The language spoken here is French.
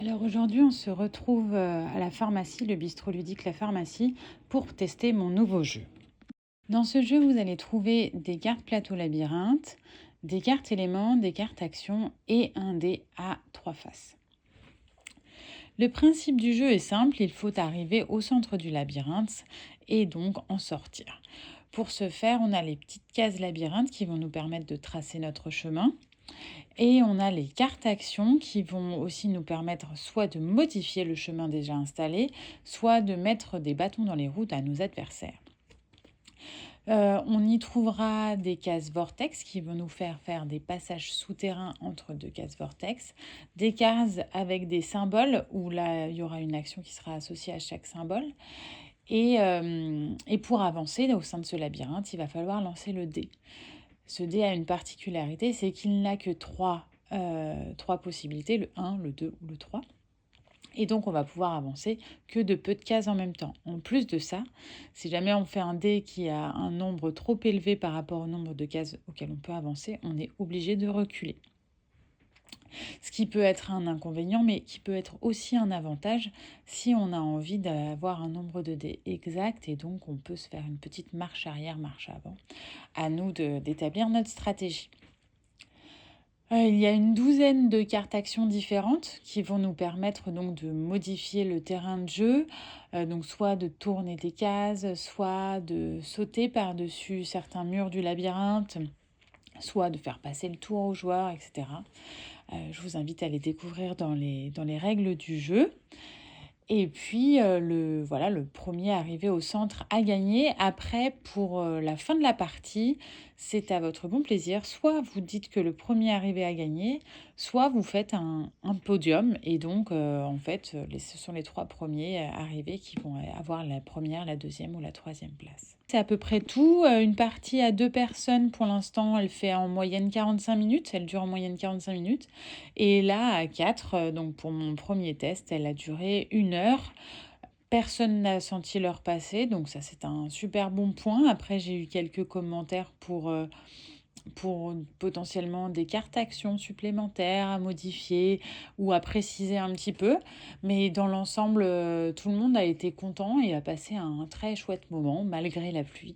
Alors aujourd'hui, on se retrouve à la pharmacie, le bistrot ludique La Pharmacie, pour tester mon nouveau jeu. Dans ce jeu, vous allez trouver des cartes plateau labyrinthe, des cartes éléments, des cartes actions et un dé à 3 faces. Le principe du jeu est simple, il faut arriver au centre du labyrinthe et donc en sortir. Pour ce faire, on a les petites cases labyrinthe qui vont nous permettre de tracer notre chemin. Et on a les cartes actions qui vont aussi nous permettre soit de modifier le chemin déjà installé, soit de mettre des bâtons dans les roues à nos adversaires. On y trouvera des cases vortex qui vont nous faire des passages souterrains entre deux cases vortex, des cases avec des symboles où là il y aura une action qui sera associée à chaque symbole. Et pour avancer au sein de ce labyrinthe, il va falloir lancer le dé. Ce dé a une particularité, c'est qu'il n'a que trois possibilités, le 1, le 2 ou le 3. Et donc, on va pouvoir avancer que de peu de cases en même temps. En plus de ça, si jamais on fait un dé qui a un nombre trop élevé par rapport au nombre de cases auxquelles on peut avancer, on est obligé de reculer. Ce qui peut être un inconvénient, mais qui peut être aussi un avantage si on a envie d'avoir un nombre de dés exact. Et donc, on peut se faire une petite marche arrière, marche avant. À nous d'établir notre stratégie. Il y a une douzaine de cartes actions différentes qui vont nous permettre donc de modifier le terrain de jeu, donc soit de tourner des cases, soit de sauter par-dessus certains murs du labyrinthe, soit de faire passer le tour aux joueurs, etc. Je vous invite à les découvrir dans les règles du jeu. Et puis, le premier arrivé au centre a gagné. Après, pour la fin de la partie, c'est à votre bon plaisir. Soit vous dites que le premier arrivé a gagné, soit vous faites un podium. Et donc, en fait, ce sont les trois premiers arrivés qui vont avoir la première, la deuxième ou la troisième place. C'est à peu près tout. Une partie à deux personnes, pour l'instant, elle fait en moyenne 45 minutes. Elle dure en moyenne 45 minutes. Et là, à 4, donc pour mon premier test, elle a duré 1 heure. Personne n'a senti l'heure passer, donc ça c'est un super bon point. Après, j'ai eu quelques commentaires pour potentiellement des cartes actions supplémentaires à modifier ou à préciser un petit peu. Mais dans l'ensemble, tout le monde a été content et a passé un très chouette moment malgré la pluie.